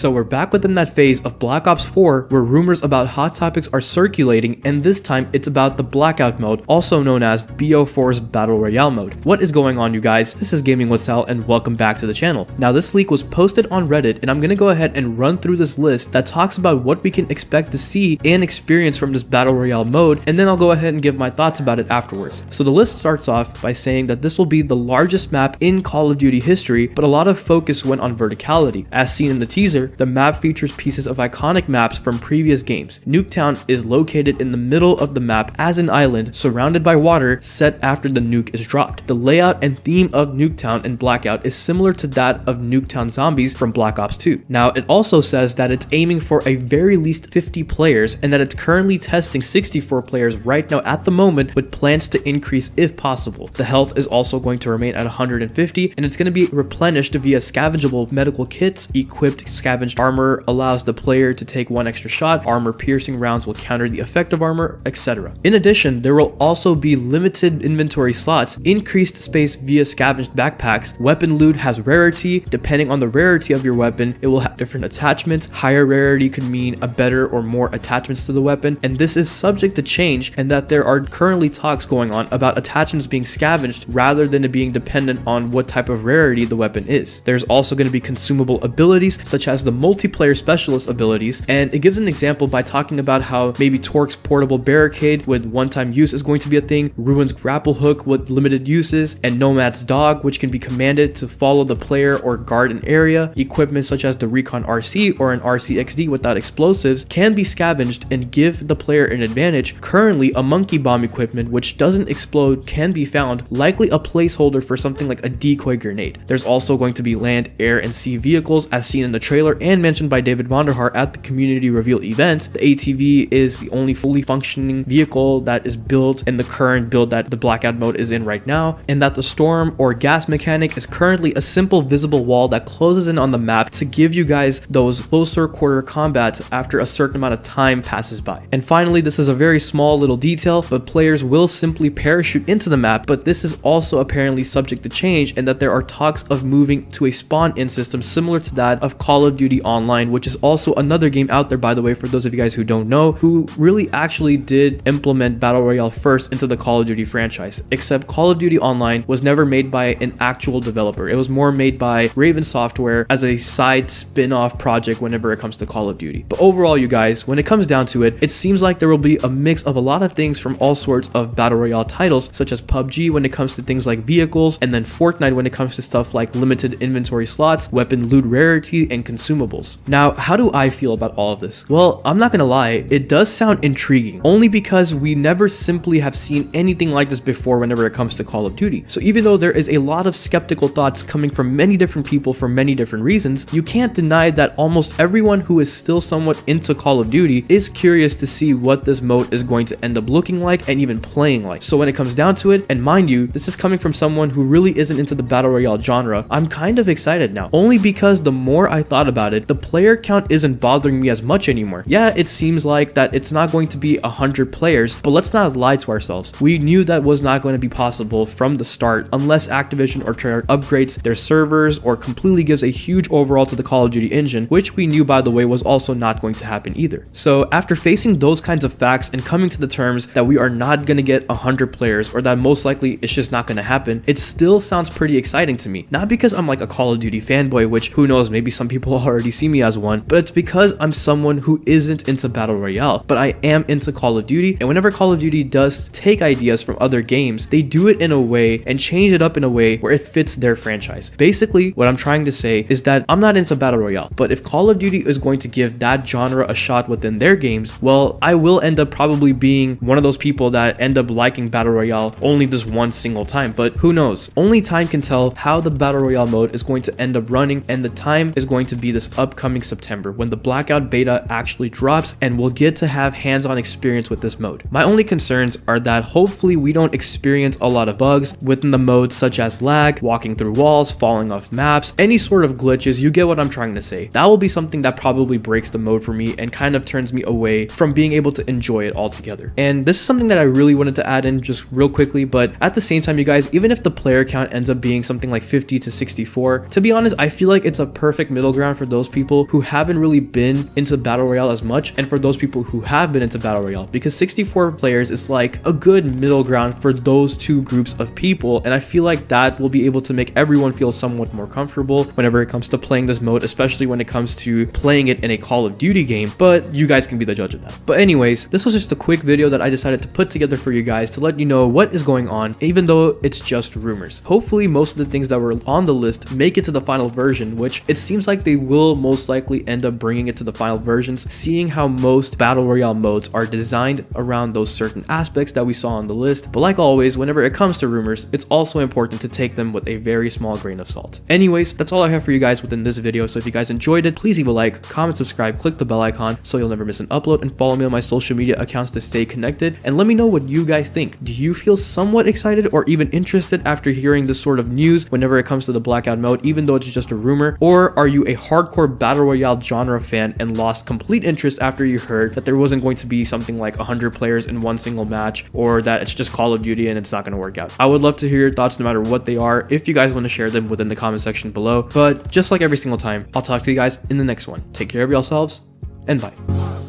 So we're back within that phase of Black Ops 4 where rumors about hot topics are circulating, and this time it's about the Blackout mode, also known as BO4's Battle Royale mode. What is going on, you guys? This is GamingWithSal and welcome back to the channel. Now this leak was posted on Reddit and I'm gonna go ahead and run through this list that talks about what we can expect to see and experience from this Battle Royale mode, and then I'll go ahead and give my thoughts about it afterwards. So the list starts off by saying that this will be the largest map in Call of Duty history, but a lot of focus went on verticality. As seen in the teaser, the map features pieces of iconic maps from previous games. Nuketown is located in the middle of the map as an island surrounded by water set after the nuke is dropped. The layout and theme of Nuketown and Blackout is similar to that of Nuketown Zombies from Black Ops 2. Now it also says that it's aiming for a very least 50 players and that it's currently testing 64 players right now at the moment, with plans to increase if possible. The health is also going to remain at 150 and it's going to be replenished via scavengeable medical kits. Equipped scavenged armor allows the player to take one extra shot, armor piercing rounds will counter the effect of armor, etc. In addition, there will also be limited inventory slots, increased space via scavenged backpacks, weapon loot has rarity. Depending on the rarity of your weapon, it will have different attachments. Higher rarity could mean a better or more attachments to the weapon, and this is subject to change, and that there are currently talks going on about attachments being scavenged rather than it being dependent on what type of rarity the weapon is. There's also going to be consumable abilities such as the multiplayer specialist abilities, and it gives an example by talking about how maybe Torque's portable barricade with one-time use is going to be a thing, Ruin's grapple hook with limited uses, and Nomad's dog, which can be commanded to follow the player or guard an area. Equipment such as the Recon RC or an RCXD without explosives can be scavenged and give the player an advantage. Currently, a monkey bomb equipment which doesn't explode can be found, likely a placeholder for something like a decoy grenade. There's also going to be land, air, and sea vehicles as seen in the trailer and mentioned by David Vonderhaar at the community reveal event. The ATV is the only fully functioning vehicle that is built in the current build that the Blackout mode is in right now, and that the storm or gas mechanic is currently a simple visible wall that closes in on the map to give you guys those closer quarter combat after a certain amount of time passes by. And finally, this is a very small little detail, but players will simply parachute into the map, but this is also apparently subject to change, and that there are talks of moving to a spawn-in system similar to that of Call of Duty Online, which is also another game out there, by the way, for those of you guys who don't know, who really actually did implement Battle Royale first into the Call of Duty franchise, except Call of Duty Online was never made by an actual developer. It was more made by Raven Software as a side spin-off project whenever it comes to Call of Duty. But overall, you guys, when it comes down to it, it seems like there will be a mix of a lot of things from all sorts of Battle Royale titles, such as PUBG when it comes to things like vehicles, and then Fortnite when it comes to stuff like limited inventory slots, weapon loot rarity, and consumables. Now, how do I feel about all of this? Well, I'm not gonna lie, it does sound intriguing, only because we never simply have seen anything like this before whenever it comes to Call of Duty. So even though there is a lot of skeptical thoughts coming from many different people for many different reasons, you can't deny that almost everyone who is still somewhat into Call of Duty is curious to see what this mode is going to end up looking like and even playing like. So when it comes down to it, and mind you, this is coming from someone who really isn't into the Battle Royale genre, I'm kind of excited now, only because the more I thought about it, the player count isn't bothering me as much anymore. Yeah, it seems like that it's not going to be 100 players, but let's not lie to ourselves. We knew that was not going to be possible from the start unless Activision or Treyarch upgrades their servers or completely gives a huge overhaul to the Call of Duty engine, which we knew, by the way, was also not going to happen either. So after facing those kinds of facts and coming to the terms that we are not going to get 100 players, or that most likely it's just not going to happen, it still sounds pretty exciting to me. Not because I'm like a Call of Duty fanboy, which who knows, maybe some people already see me as one, but it's because I'm someone who isn't into Battle Royale, but I am into Call of Duty, and whenever Call of Duty does take ideas from other games, they do it in a way and change it up in a way where it fits their franchise. Basically, what I'm trying to say is that I'm not into Battle Royale, but if Call of Duty is going to give that genre a shot within their games, well, I will end up probably being one of those people that end up liking Battle Royale only this one single time, but who knows? Only time can tell how the Battle Royale mode is going to end up running, and the time is going to be this upcoming September when the Blackout beta actually drops and we'll get to have hands-on experience with this mode. My only concerns are that hopefully we don't experience a lot of bugs within the mode, such as lag, walking through walls, falling off maps, any sort of glitches. You get what I'm trying to say. That will be something that probably breaks the mode for me and kind of turns me away from being able to enjoy it altogether. And this is something that I really wanted to add in just real quickly, but at the same time, you guys, even if the player count ends up being something like 50 to 64. To be honest, I feel like it's a perfect middle ground for those people who haven't really been into Battle Royale as much, and for those people who have been into Battle Royale, because 64 players is like a good middle ground for those two groups of people, and I feel like that will be able to make everyone feel somewhat more comfortable whenever it comes to playing this mode, especially when it comes to playing it in a Call of Duty game, but you guys can be the judge of that. But anyways, this was just a quick video that I decided to put together for you guys to let you know what is going on, even though it's just rumors. Hopefully most of the things that were on the list make it to the final version, which it seems like they will most likely end up bringing it to the final versions, seeing how most Battle Royale modes are designed around those certain aspects that we saw on the list. But like always, whenever it comes to rumors, it's also important to take them with a very small grain of salt. Anyways, that's all I have for you guys within this video, so if you guys enjoyed it, please leave a like, comment, subscribe, click the bell icon so you'll never miss an upload, and follow me on my social media accounts to stay connected, and let me know what you guys think. Do you feel somewhat excited or even interested after hearing this sort of news whenever it comes to the Blackout mode, even though it's just a rumor? Or are you a hardcore Battle Royale genre fan and lost complete interest after you heard that there wasn't going to be something like 100 players in one single match, or that it's just Call of Duty and it's not going to work out? I would love to hear your thoughts no matter what they are, if you guys want to share them within the comment section below. But just like every single time, I'll talk to you guys in the next one. Take care of yourselves, and bye.